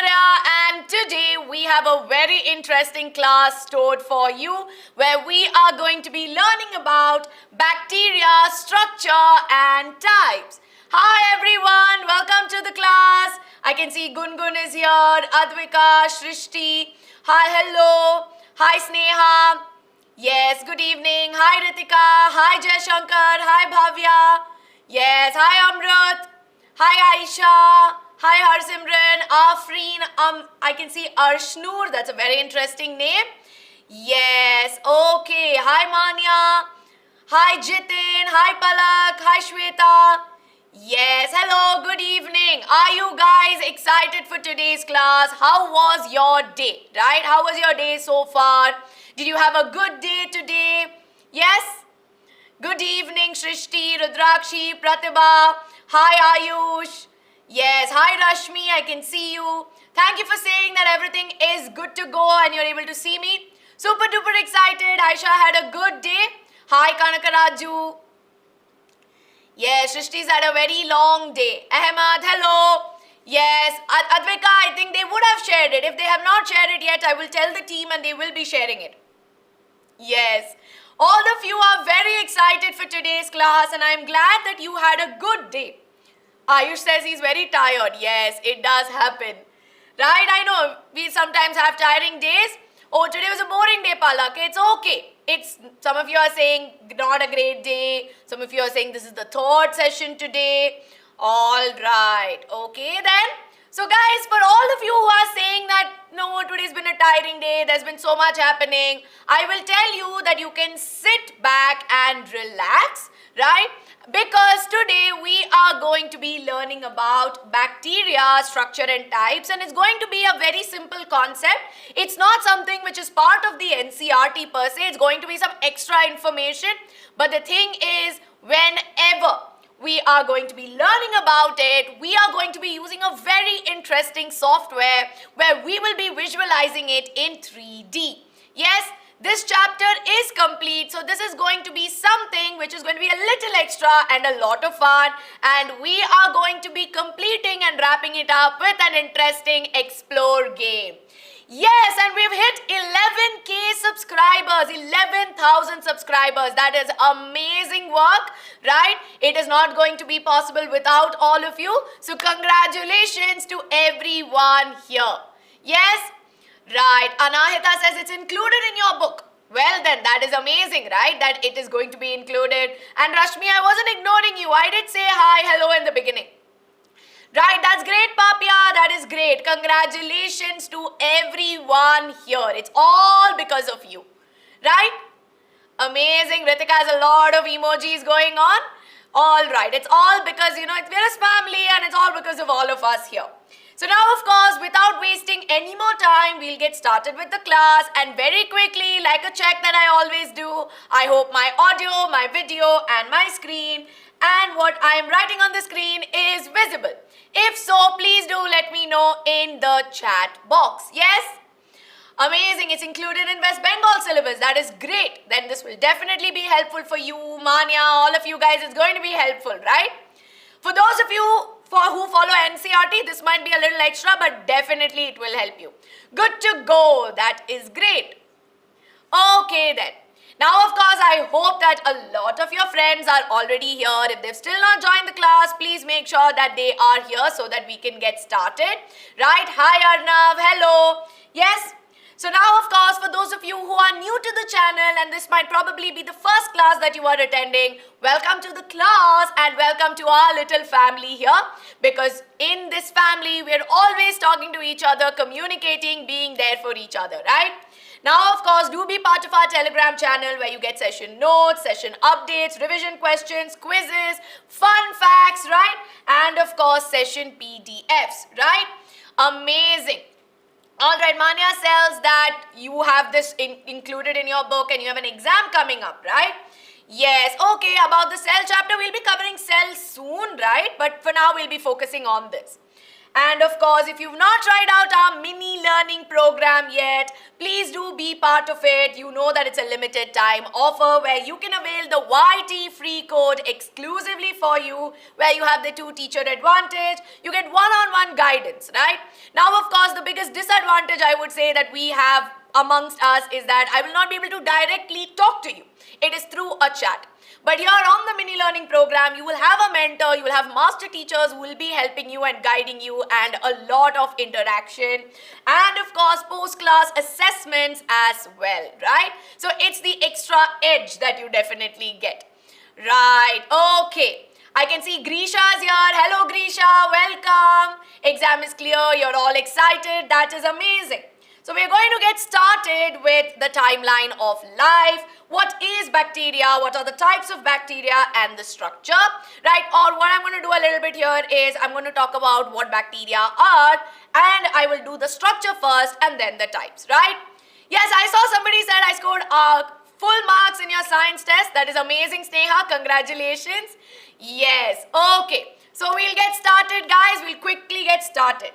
Arya, and today we have a very interesting class stored for you where we are going to be learning about bacteria, structure and types. Hi everyone, welcome to the class. I can see Gungun is here, Advika, Shrishti. Hi, hello. Hi, Sneha. Yes, good evening. Hi, Ritika. Hi, Jayashankar. Hi, Bhavya. Yes, hi, Amrit. Hi, Aisha. Hi, Harsimran. Afreen. I can see Arshnoor. That's a very interesting name. Yes, okay. Hi, Manya. Hi, Jitin. Hi, Palak. Hi, Shweta. Yes, hello, good evening. Are you guys excited for today's class? How was your day, right? How was your day so far? Did you have a good day today? Yes? Good evening, Shrishti, Rudrakshi, Pratibha. Hi, Ayush. Yes, hi, Rashmi. I can see you. Thank you for saying that everything is good to go and you're able to see me. Super duper excited. Aisha had a good day. Hi, Kanakaraju. Yes, Shrishti's had a very long day. Ahmad, hello. Yes, Advika, I think they would have shared it. If they have not shared it yet, I will tell the team and they will be sharing it. Yes, all of you are very excited for today's class and I am glad that you had a good day. Ayush says he's very tired. Yes, it does happen. Right, I know we sometimes have tiring days. Oh, today was a boring day, Palak. It's okay. Some of you are saying not a great day. Some of you are saying this is the third session today. All right. Okay then. So guys, for all of you who are saying that no, today's been a tiring day, there's been so much happening, I will tell you that you can sit back and relax, right? Because today we are going to be learning about bacteria, structure and types, and it's going to be a very simple concept. It's not something which is part of the NCERT per se, it's going to be some extra information. But the thing is, whenever we are going to be learning about it, we are going to be using a very interesting software where we will be visualizing it in 3D. Yes, this chapter is complete, so this is going to be something which is going to be a little extra and a lot of fun, and we are going to be completing and wrapping it up with an interesting explore game. Yes, and we've hit 11K subscribers, 11,000 subscribers. That is amazing work, right? It is not going to be possible without all of you. So congratulations to everyone here. Yes? Right. Anahita says it's included in your book. Well then, that is amazing, right? That it is going to be included. And Rashmi, I wasn't ignoring you. I did say hi, hello in the beginning. Right, that's great, Papia. That is great. Congratulations to everyone here. It's all because of you. Right? Amazing. Ritika has a lot of emojis going on. All right. It's all because, we're a family and it's all because of all of us here. So now, of course, without wasting any more time, we'll get started with the class. And very quickly, like a check that I always do, I hope my audio, my video and my screen and what I am writing on the screen is visible. If so, please do let me know in the chat box. Yes? Amazing. It's included in West Bengal syllabus. That is great. Then this will definitely be helpful for you, Manya, all of you guys. It's going to be helpful, right? For those of you who follow NCERT, this might be a little extra, but definitely it will help you. Good to go. That is great. Okay then. Now, of course, I hope that a lot of your friends are already here. If they've still not joined the class, please make sure that they are here so that we can get started. Right? Hi, Arnav. Hello. Yes? So now, of course, for those of you who are new to the channel and this might probably be the first class that you are attending, welcome to the class and welcome to our little family here. Because in this family, we're always talking to each other, communicating, being there for each other, right? Now, of course, do be part of our Telegram channel where you get session notes, session updates, revision questions, quizzes, fun facts, right? And, of course, session PDFs, right? Amazing. All right, Manya says that you have this included in your book and you have an exam coming up, right? Yes, okay, about the cell chapter, we'll be covering cells soon, right? But for now, we'll be focusing on this. And of course, if you've not tried out our mini learning program yet, please do be part of it. You know that it's a limited time offer where you can avail the YT free code exclusively for you, where you have the 2-teacher advantage. You get one-on-one guidance, right? Now, of course, the biggest disadvantage I would say that we have amongst us is that I will not be able to directly talk to you. It is through a chat. But here on the mini learning program, you will have a mentor, you will have master teachers who will be helping you and guiding you, and a lot of interaction, and of course post-class assessments as well, right? So it's the extra edge that you definitely get. Right, okay. I can see Grisha's here. Hello Grisha, welcome. Exam is clear, you're all excited. That is amazing. So we're going to get started with the timeline of life. What is bacteria? What are the types of bacteria and the structure, right? Or what I'm going to do a little bit here is I'm going to talk about what bacteria are, and I will do the structure first and then the types, right? Yes, I saw somebody said I scored full marks in your science test. That is amazing, Sneha. Congratulations. Yes, okay. So we'll get started, guys. We'll quickly get started.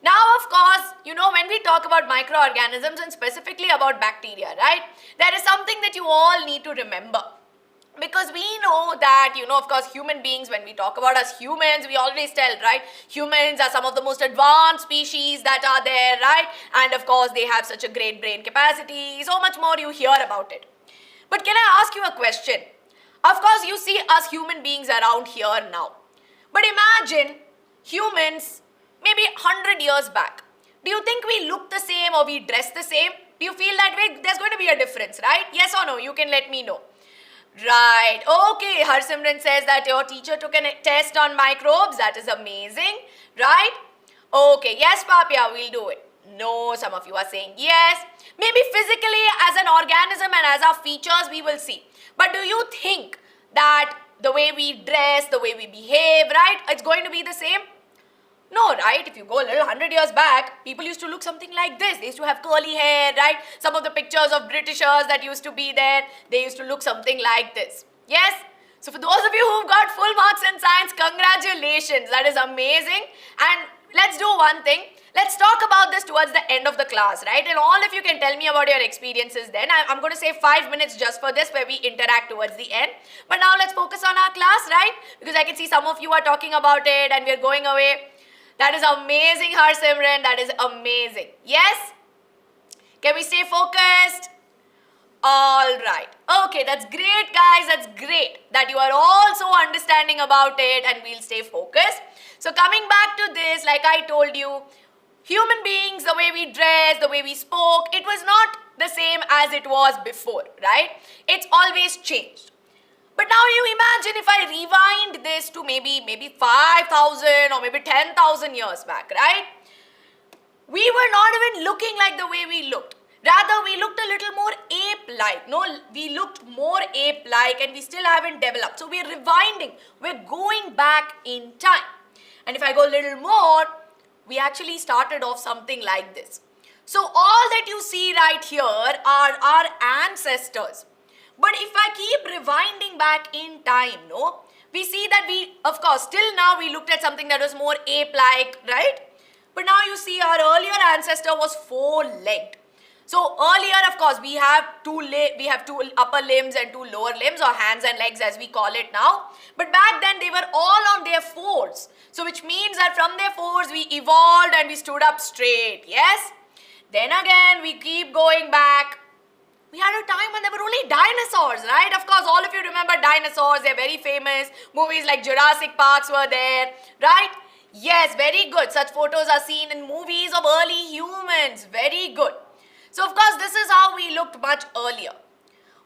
Now, of course, you know, when we talk about microorganisms and specifically about bacteria, right, there is something that you all need to remember. Because we know that, you know, of course, human beings, when we talk about us humans, we always tell, right, humans are some of the most advanced species that are there, right? And of course, they have such a great brain capacity, so much more you hear about it. But can I ask you a question? Of course, you see us human beings around here now. But imagine humans maybe 100 years back. Do you think we look the same or we dress the same? Do you feel that way? There's going to be a difference, right? Yes or no? You can let me know. Right. Okay. Harsimran says that your teacher took a test on microbes. That is amazing. Right? Okay. Yes, Papia, we'll do it. No, some of you are saying yes. Maybe physically as an organism and as our features we will see. But do you think that the way we dress, the way we behave, right, it's going to be the same? No, right? If you go a little 100 years back, people used to look something like this. They used to have curly hair, right? Some of the pictures of Britishers that used to be there, they used to look something like this. Yes? So for those of you who've got full marks in science, congratulations. That is amazing. And let's do one thing. Let's talk about this towards the end of the class, right? And all of you can tell me about your experiences then. I'm going to say 5 minutes just for this where we interact towards the end. But now let's focus on our class, right? Because I can see some of you are talking about it and we're going away. That is amazing, Harsimran. That is amazing. Yes? Can we stay focused? All right. Okay, that's great, guys. That's great that you are also understanding about it, and we'll stay focused. So coming back to this, like I told you, human beings, the way we dress, the way we spoke, it was not the same as it was before, right? It's always changed. But now you imagine if I rewind this to maybe 5,000 or maybe 10,000 years back, right? We were not even looking like the way we looked. Rather, we looked a little more ape-like. No, we looked more ape-like and we still haven't developed. So we're rewinding. We're going back in time. And if I go a little more, we actually started off something like this. So all that you see right here are our ancestors. But if I keep rewinding back in time, no, we see that we, of course, till now we looked at something that was more ape-like, right? But now you see our earlier ancestor was four-legged. So earlier, of course, we have two upper limbs and two lower limbs, or hands and legs as we call it now. But back then they were all on their fours. So which means that from their fours we evolved and we stood up straight, yes? Then again, we keep going back. We had a time when there were only dinosaurs, right? Of course, all of you remember dinosaurs. They're very famous. Movies like Jurassic Parks were there, right? Yes, very good. Such photos are seen in movies of early humans. Very good. So, of course, this is how we looked much earlier.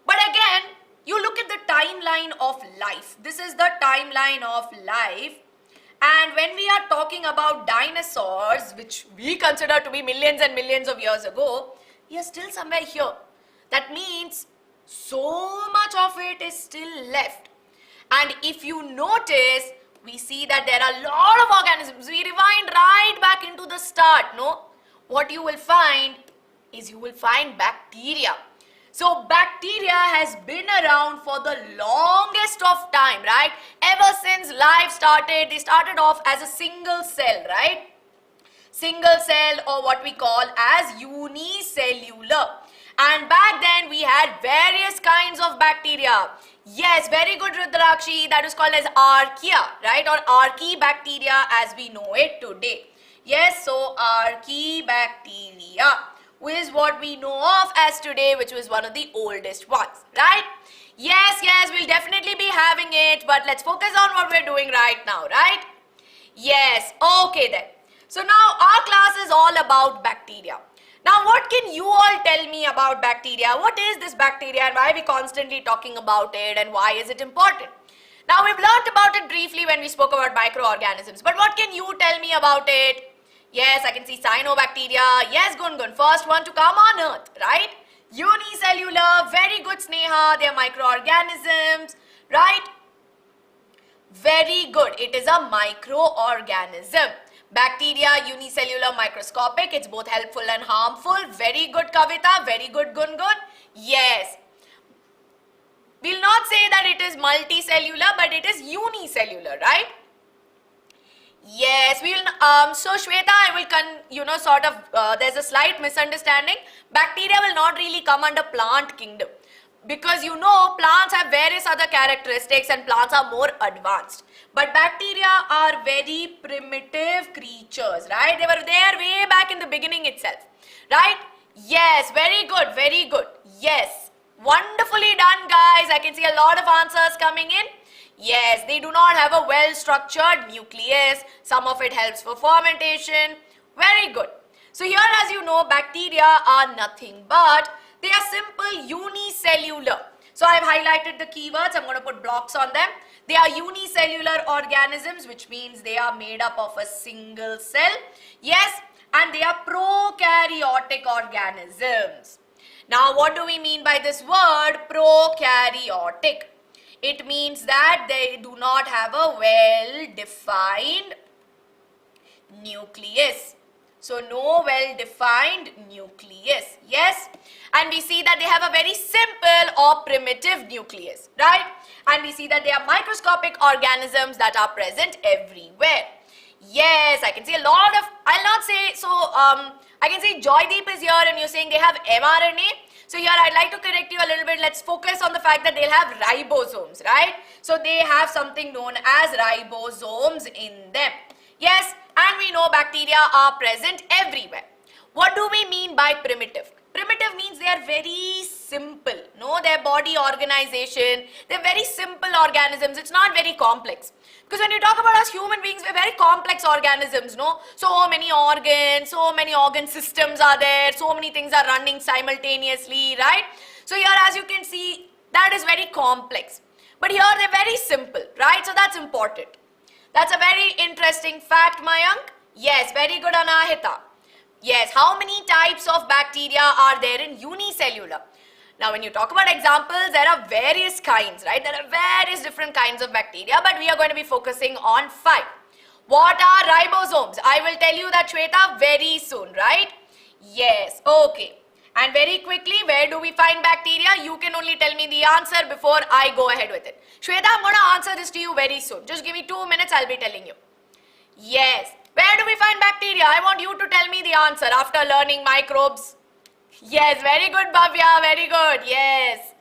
But again, you look at the timeline of life. This is the timeline of life. And when we are talking about dinosaurs, which we consider to be millions and millions of years ago, we are still somewhere here. That means so much of it is still left. And if you notice, we see that there are a lot of organisms. We rewind right back into the start, no? What you will find is you will find bacteria. So bacteria has been around for the longest of time, right? Ever since life started, they started off as a single cell, right? single celled, or what we call as unicellular. And back then we had various kinds of bacteria. Yes, very good, Rudrakshi. That is called as archaea, right? Or archaebacteria as we know it today. Yes, so archaebacteria is what we know of as today, which was one of the oldest ones, right? Yes, we'll definitely be having it, but let's focus on what we're doing right now, right? Yes, okay then. So now our class is all about bacteria. Now what can you all tell me about bacteria? What is this bacteria and why are we constantly talking about it and why is it important? Now we've learnt about it briefly when we spoke about microorganisms, but what can you tell me about it? Yes, I can see cyanobacteria. Yes, Gungun, first one to come on earth, right? Unicellular, very good, Sneha. They are microorganisms, right? Very good. It is a microorganism. Bacteria, unicellular, microscopic. It's both helpful and harmful. Very good, Kavita. Very good, Gungun. Yes. We'll not say that it is multicellular, but it is unicellular, right? Yes, we will. So Shweta, I will there's a slight misunderstanding. Bacteria will not really come under plant kingdom because plants have various other characteristics and plants are more advanced. But bacteria are very primitive creatures, right? They were there way back in the beginning itself, right? Yes, very good, very good. Yes, wonderfully done, guys. I can see a lot of answers coming in. Yes, they do not have a well-structured nucleus. Some of it helps for fermentation. Very good. So here, as you know, bacteria are nothing but they are simple unicellular. So I have highlighted the keywords. I'm going to put blocks on them. They are unicellular organisms, which means they are made up of a single cell. Yes, and they are prokaryotic organisms. Now, what do we mean by this word prokaryotic? It means that they do not have a well-defined nucleus. So, no well-defined nucleus. Yes. And we see that they have a very simple or primitive nucleus, right? And we see that they are microscopic organisms that are present everywhere. Yes, I can see a lot of, I'll not say, so I can say Joydeep is here and you're saying they have mRNA. So here I'd like to correct you a little bit. Let's focus on the fact that they'll have ribosomes, right? So they have something known as ribosomes in them. Yes, and we know bacteria are present everywhere. What do we mean by primitive? Primitive means they are very simple. No, their body organization, they're very simple organisms. It's not very complex. Because when you talk about us human beings, we're very complex organisms, no? So many organs, so many organ systems are there, so many things are running simultaneously, right? So here, as you can see, that is very complex. But here they're very simple, right? So that's important. That's a very interesting fact, Mayank. Yes, very good, Anahita. Yes, how many types of bacteria are there in unicellular? Now, when you talk about examples, there are various kinds, right? There are various different kinds of bacteria, but we are going to be focusing on 5. What are ribosomes? I will tell you that, Shweta, very soon, right? Yes, okay. And very quickly, where do we find bacteria? You can only tell me the answer before I go ahead with it. Shweta, I'm going to answer this to you very soon. Just give me 2 minutes, I'll be telling you. Yes. Where do we find bacteria? I want you to tell me the answer after learning microbes. Yes, very good, Bhavya, very good. Yes.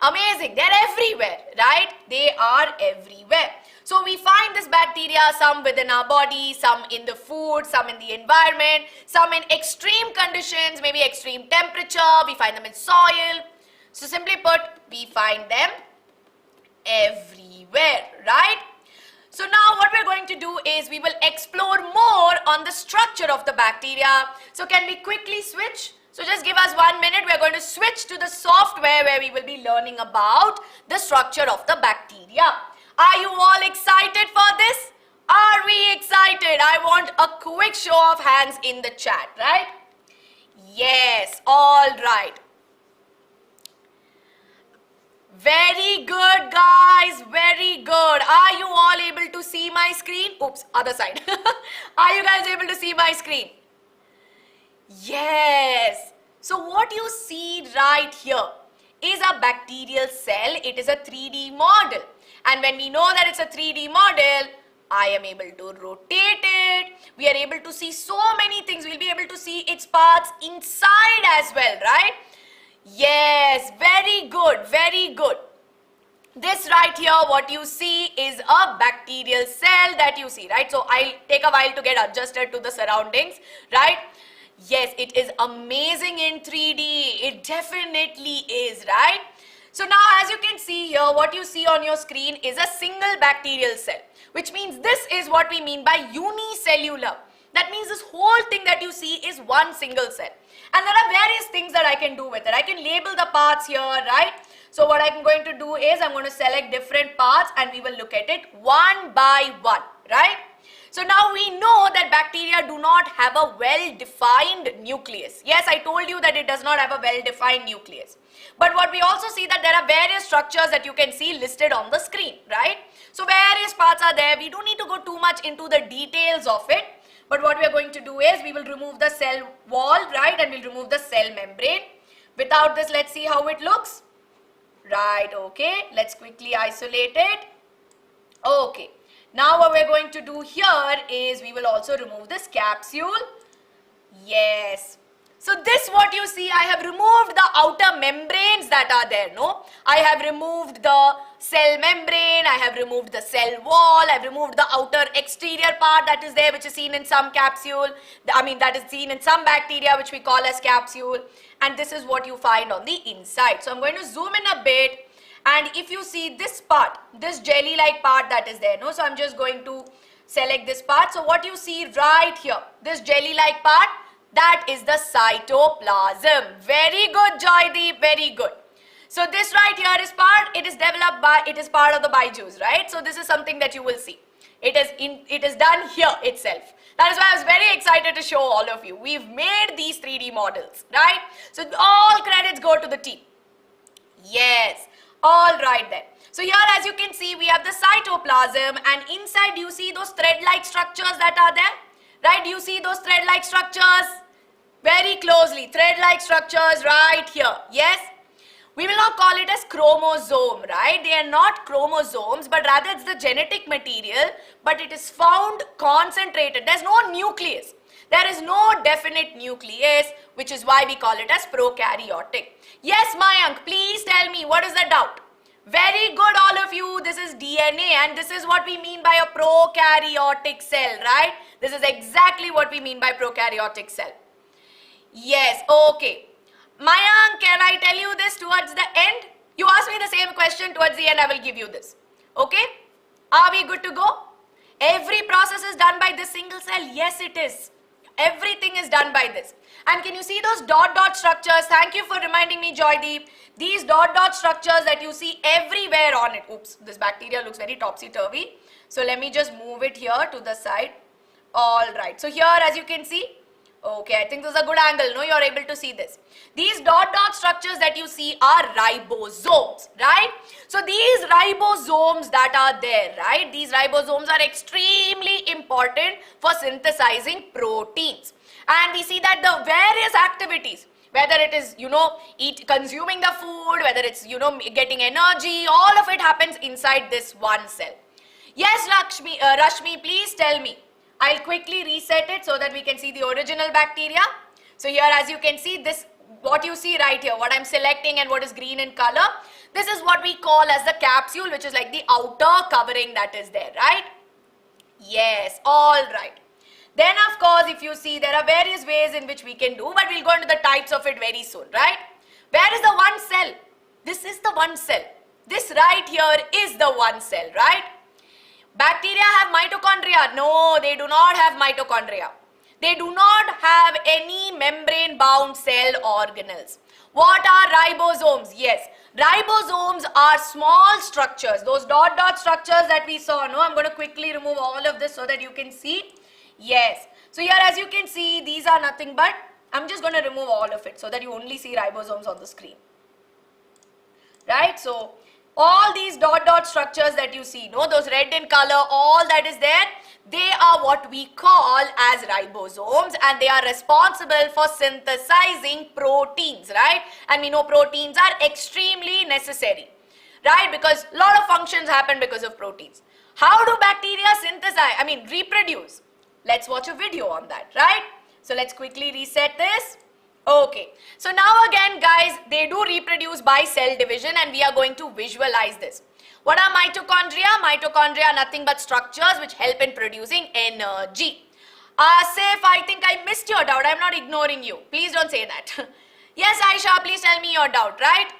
Amazing. They're everywhere, right? They are everywhere. So we find this bacteria, some within our body, some in the food, some in the environment, some in extreme conditions, maybe extreme temperature. We find them in soil. So simply put, we find them everywhere, right? So now what we're going to do is we will explore more on the structure of the bacteria. So can we quickly switch? So just give us 1 minute. We're going to switch to the software where we will be learning about the structure of the bacteria. Are you all excited for this? Are we excited? I want a quick show of hands in the chat, right? Yes, all right. Very good, guys. Very good. Are you all able to see my screen? Oops, other side. Are you guys able to see my screen? Yes. So what you see right here is a bacterial cell. It is a 3D model. And when we know that it's a 3D model, I am able to rotate it. We are able to see so many things. We'll be able to see its parts inside as well, right? Yes, very good, very good. This right here, what you see is a bacterial cell that you see, right? So I'll take a while to get adjusted to the surroundings, right? Yes, it is amazing in 3D. It definitely is, right? So now as you can see here, what you see on your screen is a single bacterial cell, which means this is what we mean by unicellular. That means this whole thing that you see is one single cell. And there are various things that I can do with it. I can label the parts here, right? So what I'm going to do is I'm going to select different parts and we will look at it one by one, right? So now we know that bacteria do not have a well-defined nucleus. Yes, I told you that it does not have a well-defined nucleus. But what we also see that there are various structures that you can see listed on the screen, right? So various parts are there. We don't need to go too much into the details of it. But what we are going to do is we will remove the cell wall, right? And we'll remove the cell membrane. Without this, let's see how it looks. Right, okay. Let's quickly isolate it. Okay. Now what we're going to do here is we will also remove this capsule. Yes. So this what you see, I have removed the outer membranes that are there, no? I have removed the cell membrane, I have removed the cell wall, I have removed the outer exterior part that is there which is seen in some capsule, that is seen in some bacteria which we call as capsule, and this is what you find on the inside. So I'm going to zoom in a bit, and if you see this part, this jelly-like part that is there, no? So I'm just going to select this part. So what you see right here, this jelly-like part, that is the cytoplasm. Very good, Joydeep, very good. So this right here is part, it is developed by, it is part of the BIJUS, right? So this is something that you will see. It is done here itself. That is why I was very excited to show all of you. We've made these 3D models, right? So all credits go to the team. Yes, all right then. So here as you can see, we have the cytoplasm, and inside you see those thread-like structures that are there. Right, you see those thread-like structures? Very closely, thread-like structures right here, yes? We will not call it as chromosome, right? They are not chromosomes, but rather it's the genetic material, but it is found concentrated. There's no nucleus. There is no definite nucleus, which is why we call it as prokaryotic. Yes, Mayank, please tell me, what is the doubt? Very good, all of you. This is DNA, and this is what we mean by a prokaryotic cell, right? This is exactly what we mean by prokaryotic cell. Yes, okay. Mayank, can I tell you this towards the end? You asked me the same question, towards the end I will give you this. Okay? Are we good to go? Every process is done by this single cell? Yes, it is. Everything is done by this. And can you see those dot structures? Thank you for reminding me, Joydeep. These dot structures that you see everywhere on it. Oops, this bacteria looks very topsy-turvy. So let me just move it here to the side. Alright, so here as you can see, okay, I think this is a good angle, no? You're able to see this. These dot structures that you see are ribosomes, right? So these ribosomes that are there, right? These ribosomes are extremely important for synthesizing proteins. And we see that the various activities, whether it is, consuming the food, whether it's, getting energy, all of it happens inside this one cell. Yes, Rashmi, please tell me. I'll quickly reset it so that we can see the original bacteria. So here as you can see, this, what you see right here, what I'm selecting and what is green in color, this is what we call as the capsule, which is like the outer covering that is there, right? Yes, all right. Then of course, if you see, there are various ways in which we can do, but we'll go into the types of it very soon, right? Where is the one cell? This is the one cell. This right here is the one cell, right? Bacteria have mitochondria. No, they do not have mitochondria. They do not have any membrane-bound cell organelles. What are ribosomes? Yes, ribosomes are small structures. Those dot structures that we saw. No, I'm going to quickly remove all of this so that you can see. Yes. So here as you can see, these are nothing but, I'm just going to remove all of it so that you only see ribosomes on the screen. Right? So all these dot structures that you see, no, those red in color, all that is there, they are what we call as ribosomes, and they are responsible for synthesizing proteins, right? And we know proteins are extremely necessary, right? Because a lot of functions happen because of proteins. How do bacteria reproduce? Let's watch a video on that, right? So let's quickly reset this. Okay, so now again guys, they do reproduce by cell division and we are going to visualize this. What are mitochondria? Mitochondria are nothing but structures which help in producing energy. Asif, I think I missed your doubt. I'm not ignoring you. Please don't say that. Yes, Aisha, please tell me your doubt, right?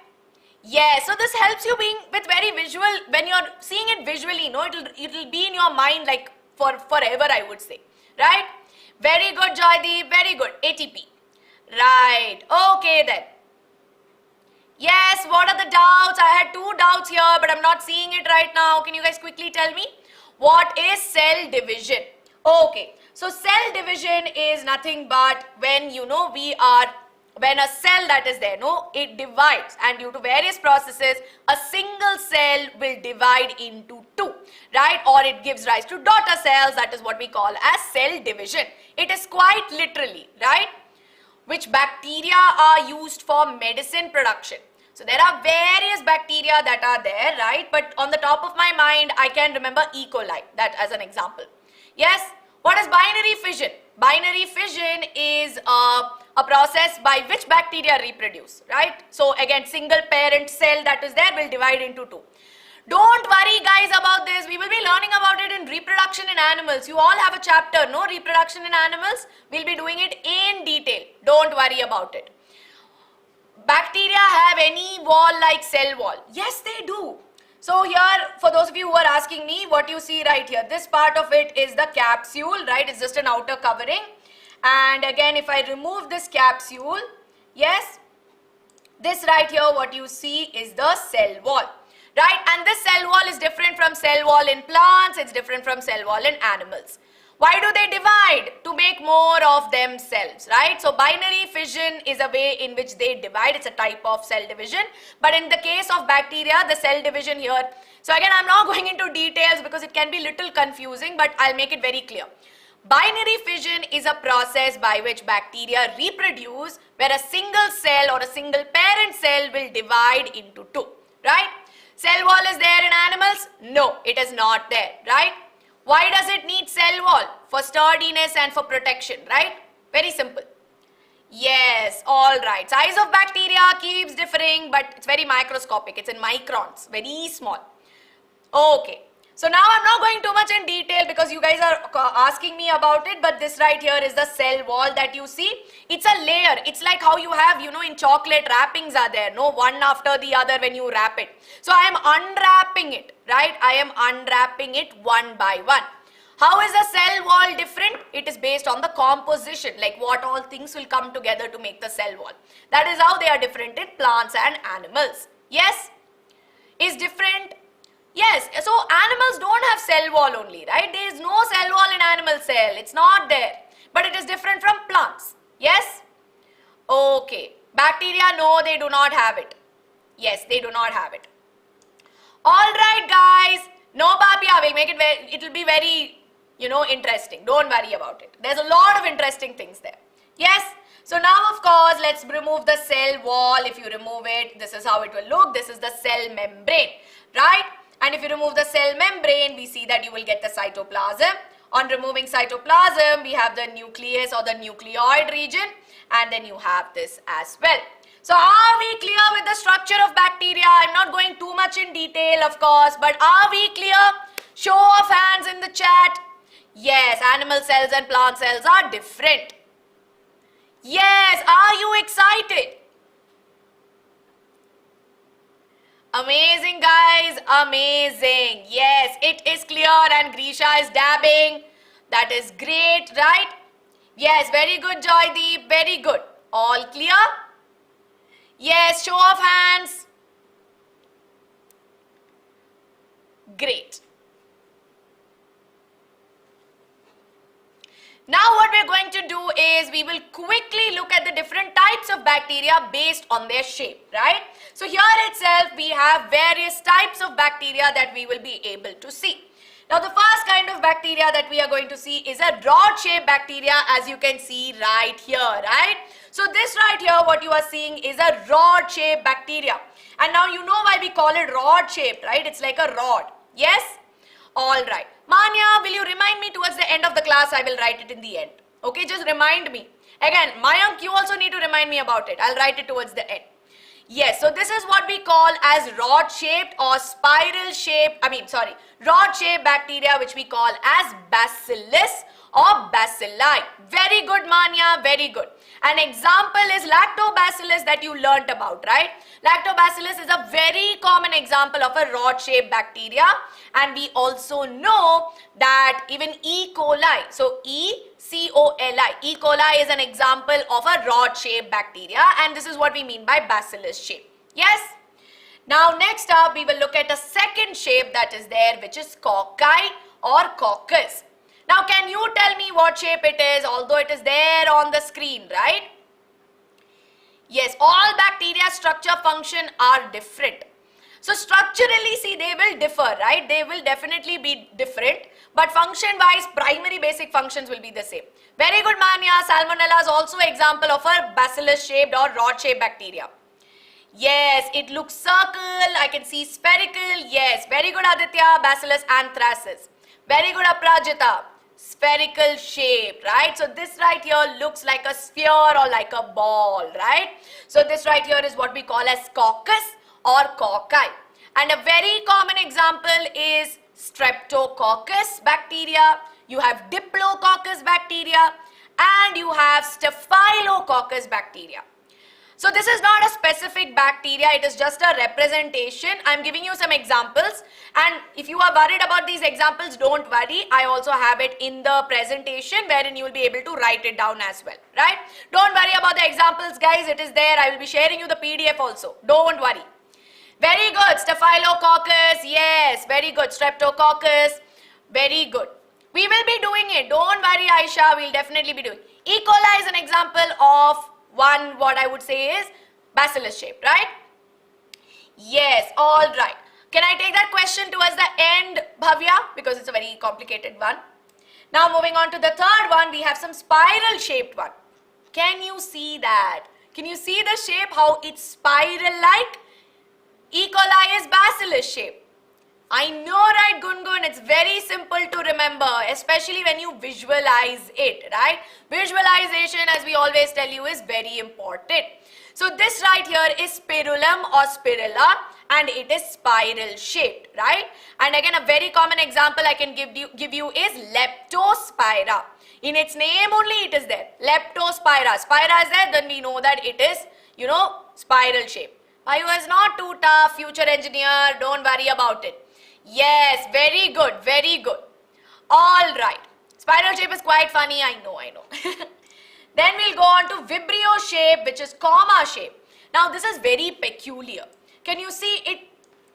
Yes, so this helps you being with very visual, when you're seeing it visually, no, it'll be in your mind like forever, I would say, right? Very good, Joydeep, very good. ATP. Right, okay then. Yes, what are the doubts? I had 2 doubts here, but I'm not seeing it right now. Can you guys quickly tell me? What is cell division? Okay, so cell division is nothing but when, when a cell that is there, it divides, and due to various processes, a single cell will divide into 2, right? Or it gives rise to daughter cells, that is what we call as cell division. It is quite literally, right? Which bacteria are used for medicine production. So there are various bacteria that are there, right? But on the top of my mind, I can remember E. coli, that as an example. Yes, what is binary fission? Binary fission is a process by which bacteria reproduce, right? So again, single parent cell that is there will divide into 2. Don't worry guys about this. We will be learning about it in reproduction in animals. You all have a chapter, no? Reproduction in animals. We'll be doing it in detail. Don't worry about it. Bacteria have any wall like cell wall? Yes, they do. So here, for those of you who are asking me, what you see right here, this part of it is the capsule, right? It's just an outer covering. And again, if I remove this capsule, yes, this right here, what you see is the cell wall, right? And this cell wall is different from cell wall in plants. It's different from cell wall in animals. Why do they divide? To make more of themselves, right? So binary fission is a way in which they divide. It's a type of cell division. But in the case of bacteria, the cell division here, so again, I'm not going into details because it can be little confusing, but I'll make it very clear. Binary fission is a process by which bacteria reproduce, where a single cell or a single parent cell will divide into 2, right? Cell wall is there in animals? No, it is not there, right? Why does it need cell wall? For sturdiness and for protection, right? Very simple. Yes, all right. Size of bacteria keeps differing, but it's very microscopic. It's in microns, very small. Okay. So now I'm not going too much in detail because you guys are asking me about it, but this right here is the cell wall that you see. It's a layer. It's like how you have, in chocolate, wrappings are there, no? One after the other when you wrap it. So I am unwrapping it, right? I am unwrapping it one by one. How is the cell wall different? It is based on the composition, like what all things will come together to make the cell wall. That is how they are different in plants and animals. Yes? Is different? Yes, so animals don't have cell wall only, right? There is no cell wall in animal cell. It's not there. But it is different from plants. Yes? Okay. Bacteria, no, they do not have it. Yes, they do not have it. Alright guys. No, Papia, we'll make it will be very, interesting. Don't worry about it. There's a lot of interesting things there. Yes? So now, of course, let's remove the cell wall. If you remove it, this is how it will look. This is the cell membrane, right? And if you remove the cell membrane, we see that you will get the cytoplasm. On removing cytoplasm, we have the nucleus or the nucleoid region, and then you have this as well. So are we clear with the structure of bacteria? I'm not going too much in detail, of course, but are we clear? Show of hands in the chat. Yes, animal cells and plant cells are different. Yes, are you excited? Amazing guys, amazing. Yes, it is clear and Grisha is dabbing. That is great, right? Yes, very good Joydeep, very good. All clear? Yes, show of hands. Great. Now what we're going to do is we will quickly look at the different types of bacteria based on their shape, right? So here itself we have various types of bacteria that we will be able to see. Now the first kind of bacteria that we are going to see is a rod-shaped bacteria, as you can see right here, right? So this right here, what you are seeing is a rod-shaped bacteria. And now you know why we call it rod-shaped, right? It's like a rod. Yes? All right. Manya, will you remind me towards the end of the class? I will write it in the end. Okay, just remind me. Again, Mayank, you also need to remind me about it. I'll write it towards the end. Yes, so this is what we call as rod-shaped or spiral-shaped, rod-shaped bacteria, which we call as bacillus or bacilli. Very good, Manya, very good. An example is lactobacillus that you learnt about, right? Lactobacillus is a very common example of a rod-shaped bacteria, and we also know that even E. coli, so E-C-O-L-I, E. coli is an example of a rod-shaped bacteria, and this is what we mean by bacillus shape. Yes? Now next up we will look at a second shape that is there, which is cocci or coccus. Now can you tell me what shape it is, although it is there on the screen, right? Yes, all bacteria structure function are different. So structurally, see, they will differ, right? They will definitely be different, but function-wise, primary basic functions will be the same. Very good, Manya. Salmonella is also an example of a bacillus-shaped or rod-shaped bacteria. Yes, it looks circle. I can see spherical. Yes, very good, Aditya. Bacillus anthracis. Very good, Aprajita. Spherical shape, right? So this right here looks like a sphere or like a ball, right? So this right here is what we call as coccus or cocci. And a very common example is streptococcus bacteria. You have diplococcus bacteria and you have staphylococcus bacteria. So this is not a specific bacteria, it is just a representation. I am giving you some examples, and if you are worried about these examples, don't worry. I also have it in the presentation wherein you will be able to write it down as well, right? Don't worry about the examples, guys. It is there. I will be sharing you the PDF also. Don't worry. Very good. Staphylococcus. Yes, very good. Streptococcus. Very good. We will be doing it. Don't worry, Aisha. We'll definitely be doing. E. coli is an example of one, what I would say is bacillus shape, right? Yes, all right. Can I take that question towards the end, Bhavya? Because it's a very complicated one. Now moving on to the third one, we have some spiral shaped one. Can you see that? Can you see the shape, how it's spiral like? E. coli is bacillus shape. I know, right, Gungun? It's very simple to remember, especially when you visualize it, right? Visualization, as we always tell you, is very important. So this right here is spirulum or spirilla, and it is spiral shaped, right? And again, a very common example I can give you is Leptospira. In its name only it is there. Leptospira. Spira is there, then we know that it is, spiral shape. Payu is not too tough, future engineer, don't worry about it. Yes, very good, very good. All right. Spiral shape is quite funny, I know. Then we'll go on to Vibrio shape, which is comma shape. Now this is very peculiar. Can you see it?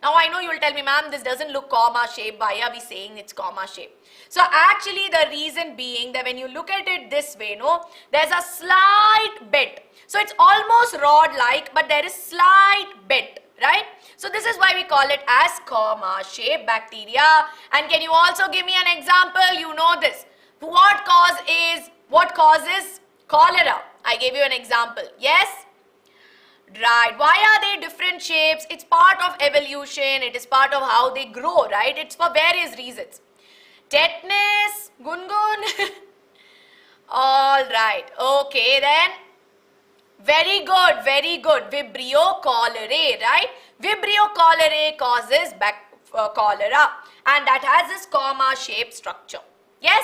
Now I know you will tell me, ma'am, this doesn't look comma shape. Why are we saying it's comma shape? So actually the reason being that when you look at it this way, there's a slight bit. So it's almost rod-like, but there is slight bit, right? So this is why we call it as comma shaped bacteria. And can you also give me an example? You know this. What causes cholera? I gave you an example. Yes? Right. Why are they different shapes? It's part of evolution. It is part of how they grow, right? It's for various reasons. Tetanus, Gungun. All right. Okay then. Very good, very good. Vibrio cholerae, right? Vibrio cholerae causes cholera, and that has this comma-shaped structure. Yes?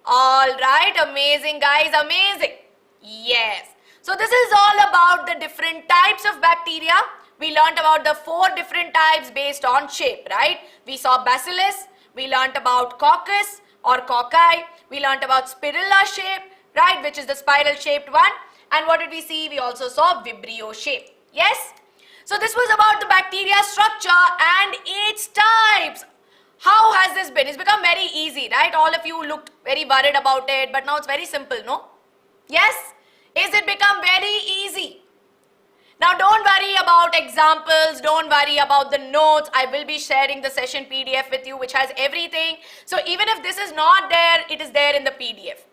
All right, amazing guys, amazing. Yes. So this is all about the different types of bacteria. We learnt about the 4 different types based on shape, right? We saw bacillus, we learnt about coccus or cocci, we learnt about spirilla shape, right, which is the spiral shaped one. And what did we see? We also saw Vibrio shape. Yes? So this was about the bacteria structure and its types. How has this been? It's become very easy, right? All of you looked very worried about it, but now it's very simple, no? Yes? Is it become very easy? Now don't worry about examples, don't worry about the notes. I will be sharing the session PDF with you, which has everything. So even if this is not there, it is there in the PDF.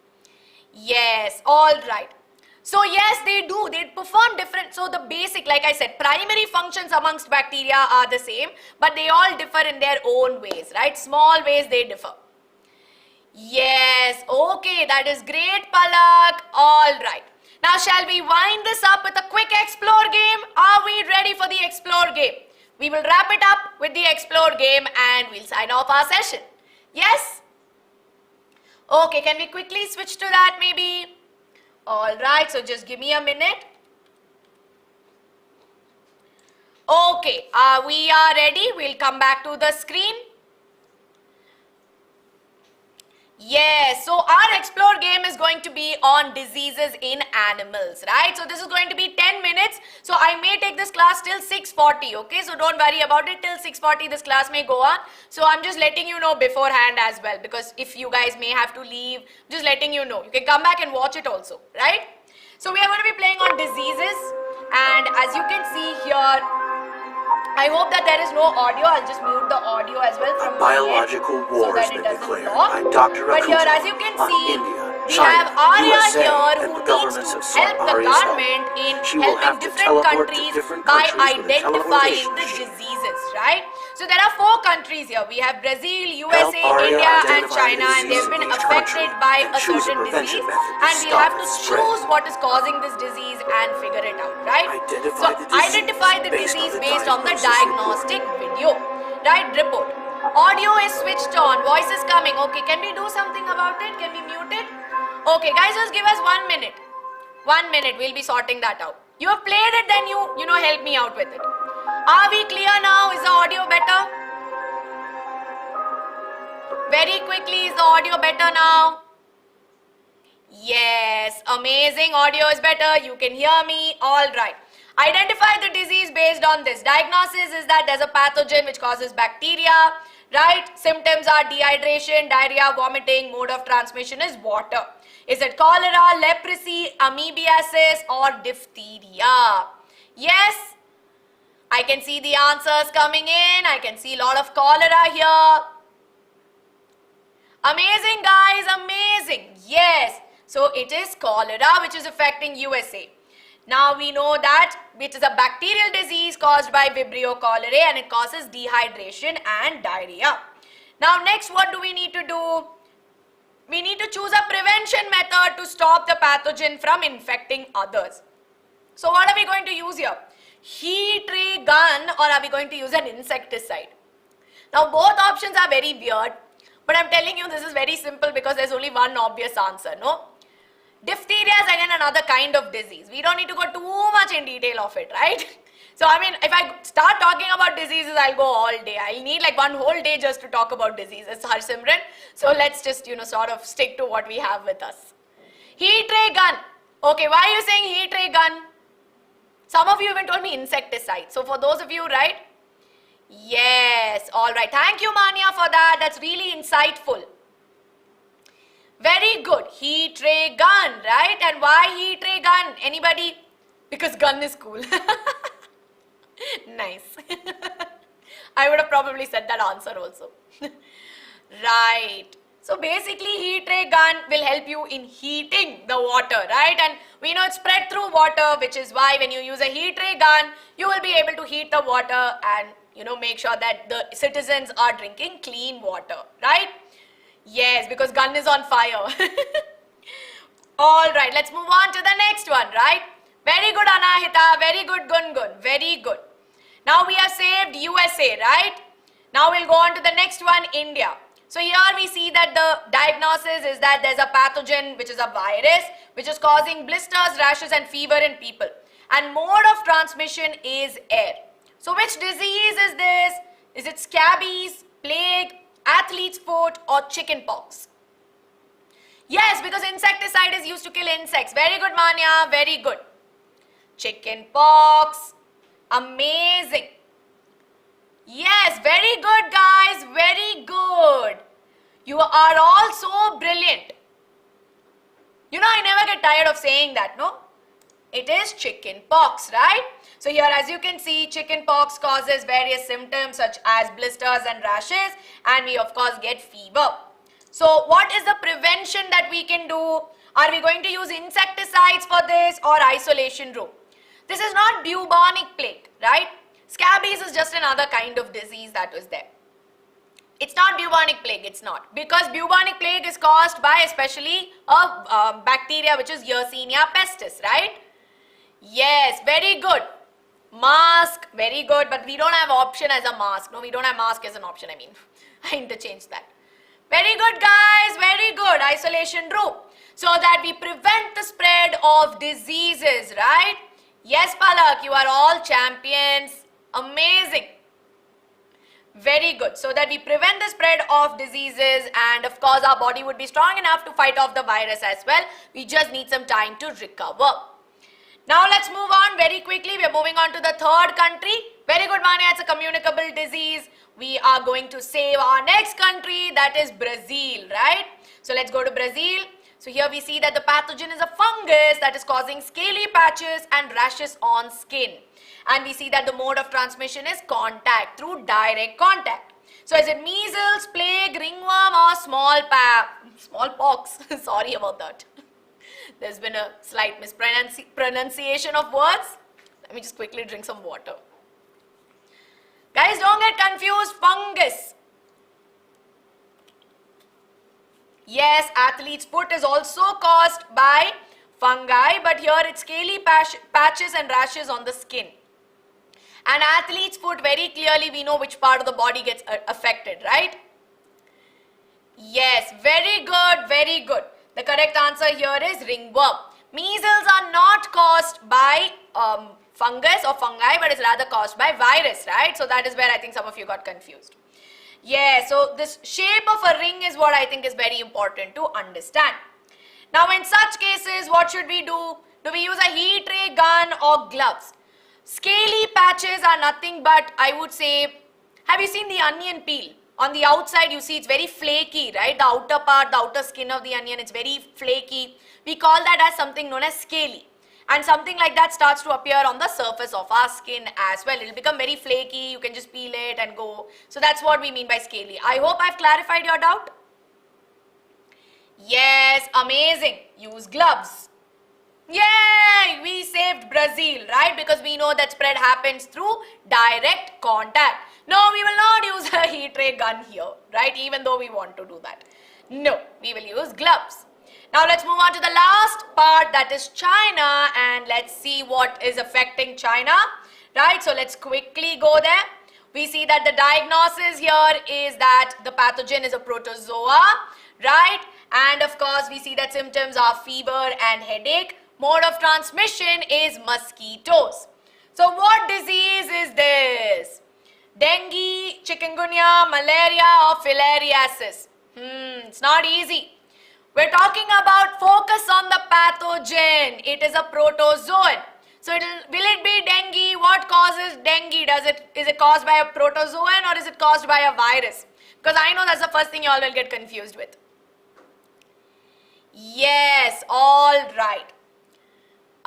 Yes, all right. So yes, they do. They perform different. So the basic, like I said, primary functions amongst bacteria are the same, but they all differ in their own ways, right? Small ways they differ. Yes, okay, that is great, Palak. All right. Now shall we wind this up with a quick explore game? Are we ready for the explore game? We will wrap it up with the explore game and we'll sign off our session. Yes? Okay, can we quickly switch to that maybe? Alright, so just give me a minute. Okay, we are ready. We'll come back to the screen. Yes, so our explore game is going to be on diseases in animals, right? So this is going to be 10 minutes. So I may take this class till 6:40, okay? So don't worry about it, till 6:40 this class may go on. So I'm just letting you know beforehand as well, because if you guys may have to leave, just letting you know. You can come back and watch it also, right? So we are going to be playing on diseases, and as you can see here, I hope that there is no audio. I'll just mute the audio as well from a biological war so that has it been doesn't declared block. by Dr. But here, Akuta as you can on see, India, we China, have Arya USA, here and who the needs governments to have sought help the Arya's government help. in She will helping have to different teleport to countries different by countries with a identifying teleportation the machine. diseases, right? So there are 4 countries here. We have Brazil, USA, Arya India and identify China, the and they've disease been in each affected country by and a choose a certain prevention disease, method to and we'll stop have to its spread. choose what is causing this disease and figure it out, right? Identify the disease Based on the diagnostic video, right? Report. Audio is switched on, voice is coming. Okay, can we do something about it? Can we mute it? Okay, guys, just give us 1 minute. 1 minute, we'll be sorting that out. You have played it, then you know, help me out with it. Are we clear now? Is the audio better? Very quickly, is the audio better now? Yes, amazing, audio is better. You can hear me. All right. Identify the disease based on this. Diagnosis is that there's a pathogen which causes bacteria, right? Symptoms are dehydration, diarrhea, vomiting. Mode of transmission is water. Is it cholera, leprosy, amoebiasis or diphtheria? Yes, I can see the answers coming in. I can see a lot of cholera here. Amazing, guys, amazing. Yes, so it is cholera which is affecting USA. Now we know that it is a bacterial disease caused by Vibrio cholerae and it causes dehydration and diarrhea. Now next, what do we need to do? We need to choose a prevention method to stop the pathogen from infecting others. So what are we going to use here? Heat ray gun, or are we going to use an insecticide? Now both options are very weird, but I'm telling you this is very simple because there's only one obvious answer, no? Diphtheria is again another kind of disease. We don't need to go too much in detail of it, right? So I mean, if I start talking about diseases, I'll go all day. I'll need like one whole day just to talk about diseases, Harsimran. So let's just, sort of stick to what we have with us. Heat ray gun. Okay, why are you saying heat ray gun? Some of you even told me insecticide. So for those of you, right? Yes, all right. Thank you, Mania, for that. That's really insightful. Very good. Heat ray gun, right? And why heat ray gun? Anybody? Because gun is cool. Nice. I would have probably said that answer also. Right. So basically heat ray gun will help you in heating the water, right? And we know it's spread through water, which is why when you use a heat ray gun, you will be able to heat the water and, make sure that the citizens are drinking clean water, right? Yes, because gun is on fire. All right, let's move on to the next one, right? Very good, Anahita. Very good, Gungun. Very good. Now we have saved USA, right? Now we'll go on to the next one, India. So here we see that the diagnosis is that there's a pathogen, which is a virus, which is causing blisters, rashes and fever in people. And mode of transmission is air. So which disease is this? Is it scabies, plague, athlete's foot or chicken pox? Yes, because insecticide is used to kill insects. Very good, Manya. Very good. Chicken pox. Amazing. Yes, very good, guys. Very good. You are all so brilliant. I never get tired of saying that, no? It is chicken pox, right? So here, as you can see, chicken pox causes various symptoms such as blisters and rashes, and we of course get fever. So what is the prevention that we can do? Are we going to use insecticides for this or isolation room? This is not bubonic plague, right? Scabies is just another kind of disease that was there. It's not bubonic plague, it's not. Because bubonic plague is caused by especially a bacteria which is Yersinia pestis, right? Yes, very good. Mask, very good, but we don't have option as a mask. No, we don't have mask as an option, I mean. I interchanged that. Very good, guys, very good. Isolation room. So that we prevent the spread of diseases, right? Yes, Palak, you are all champions. Amazing. Very good. So that we prevent the spread of diseases, and of course our body would be strong enough to fight off the virus as well. We just need some time to recover. Now let's move on very quickly. We are moving on to the third country. Very good, Manya. It's a communicable disease. We are going to save our next country, that is Brazil, right? So let's go to Brazil. So here we see that the pathogen is a fungus that is causing scaly patches and rashes on skin. And we see that the mode of transmission is contact, through direct contact. So is it measles, plague, ringworm or smallpox? Sorry about that. There's been a slight mispronunciation of words. Let me just quickly drink some water. Guys, don't get confused. Fungus. Yes, athlete's foot is also caused by fungi, but here it's scaly patches and rashes on the skin. And athlete's foot, very clearly we know which part of the body gets affected, right? Yes, very good, very good. The correct answer here is ringworm. Measles are not caused by fungus or fungi, but it's rather caused by virus, right? So that is where I think some of you got confused. Yeah, so this shape of a ring is what I think is very important to understand. Now in such cases, what should we do? Do we use a heat ray gun or gloves? Scaly patches are nothing but, I would say, have you seen the onion peel? On the outside you see it's very flaky, right? The outer part, the outer skin of the onion, it's very flaky. We call that as something known as scaly. And something like that starts to appear on the surface of our skin as well. It will become very flaky, you can just peel it and go. So that's what we mean by scaly. I hope I've clarified your doubt. Yes, amazing. Use gloves. Yay! We saved Brazil, right? Because we know that spread happens through direct contact. No, we will not use a heat ray gun here, right? Even though we want to do that. No, we will use gloves. Now let's move on to the last part, that is China, and let's see what is affecting China, right? So let's quickly go there. We see that the diagnosis here is that the pathogen is a protozoa, right? And of course, we see that symptoms are fever and headache. Mode of transmission is mosquitoes. So what disease is this? Dengue, chikungunya, malaria or filariasis? It's not easy. We're talking about focus on the pathogen. It is a protozoan. So will it be dengue? What causes dengue? Is it caused by a protozoan or is it caused by a virus? Because I know that's the first thing you all will get confused with. Yes, all right.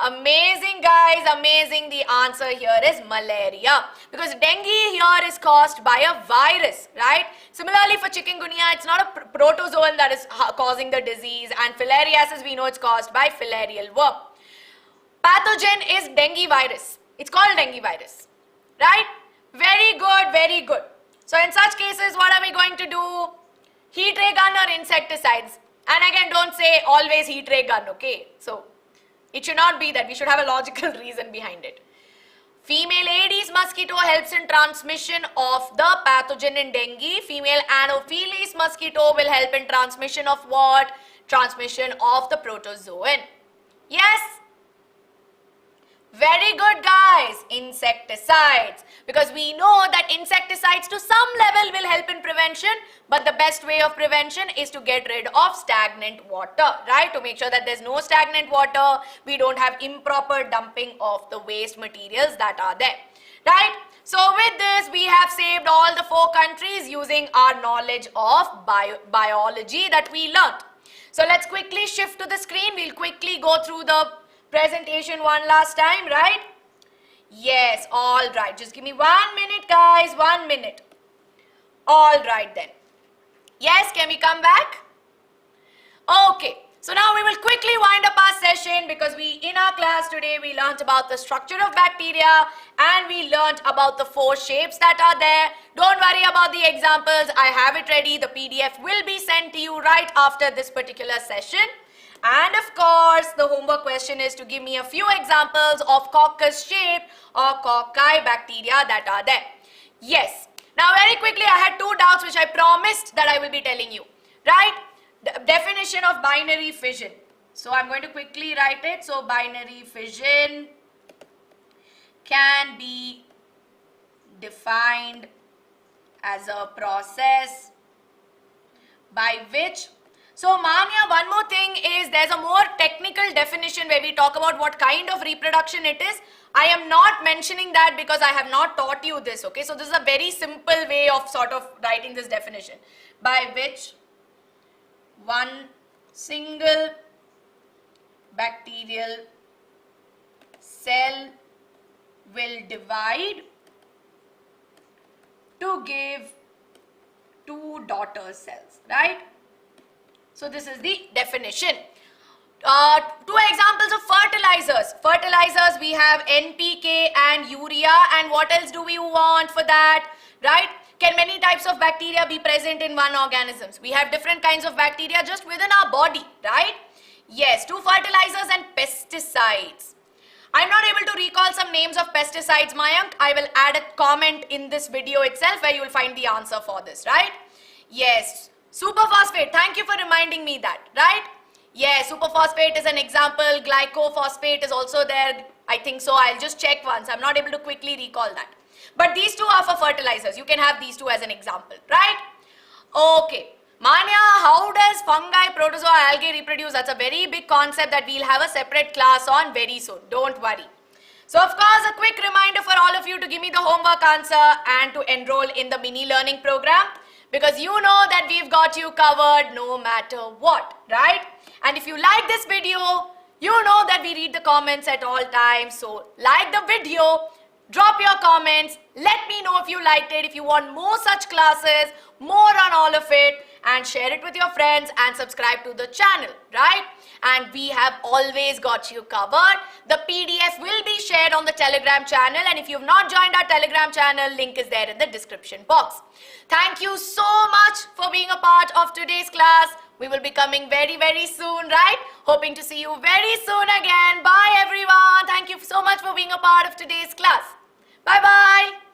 Amazing, guys, amazing. The answer here is malaria, because dengue here is caused by a virus, right? Similarly for chikungunya, it's not a protozoan that is causing the disease, and filariasis, we know it's caused by filarial worm. Pathogen is dengue virus. It's called dengue virus, right? Very good, very good. So in such cases, what are we going to do? Heat ray gun or insecticides? And again, don't say always heat ray gun, okay? So it should not be that. We should have a logical reason behind it. Female Aedes mosquito helps in transmission of the pathogen in dengue. Female Anopheles mosquito will help in transmission of what? Transmission of the protozoan. Yes? Very good, guys. Insecticides. Because we know that insecticides to some level will help in prevention, but the best way of prevention is to get rid of stagnant water, right? To make sure that there's no stagnant water, we don't have improper dumping of the waste materials that are there, right? So with this, we have saved all the 4 countries using our knowledge of biology that we learnt. So let's quickly shift to the screen. We'll quickly go through the presentation one last time, right? Yes, all right. Just give me 1 minute, guys. 1 minute. All right then. Yes, can we come back? Okay. So now we will quickly wind up our session because in our class today we learnt about the structure of bacteria and we learnt about the 4 shapes that are there. Don't worry about the examples. I have it ready. The PDF will be sent to you right after this particular session. And of course, the homework question is to give me a few examples of coccus shaped or cocci bacteria that are there. Yes. Now very quickly, I had 2 doubts which I promised that I will be telling you. Right? Definition of binary fission. So I'm going to quickly write it. So binary fission can be defined as a process by which, so Manya, one more thing is there's a more technical definition where we talk about what kind of reproduction it is. I am not mentioning that because I have not taught you this, okay? So this is a very simple way of sort of writing this definition, by which one single bacterial cell will divide to give 2 daughter cells, right? So this is the definition. 2 examples of fertilizers. Fertilizers, we have NPK and urea, and what else do we want for that, right? Can many types of bacteria be present in one organism? We have different kinds of bacteria just within our body, right? Yes, 2 fertilizers and pesticides. I'm not able to recall some names of pesticides, Mayank. I will add a comment in this video itself where you will find the answer for this, right? Yes, superphosphate. Thank you for reminding me that, right? Yes, superphosphate is an example. Glycophosphate is also there. I think so. I'll just check once. I'm not able to quickly recall that. But these 2 are for fertilizers. You can have these 2 as an example, right? Okay. Manya, how does fungi, protozoa, algae reproduce? That's a very big concept that we'll have a separate class on very soon. Don't worry. So of course, a quick reminder for all of you to give me the homework answer and to enroll in the mini learning program, because you know that we've got you covered no matter what, right? And if you like this video, you know that we read the comments at all times. So like the video, drop your comments, let me know if you liked it, if you want more such classes, more on all of it, and share it with your friends and subscribe to the channel, right? And we have always got you covered. The PDF will be shared on the Telegram channel, and if you've not joined our Telegram channel, link is there in the description box. Thank you so much for being a part of today's class. We will be coming very, very soon, right? Hoping to see you very soon again. Bye, everyone. Thank you so much for being a part of today's class. Bye-bye.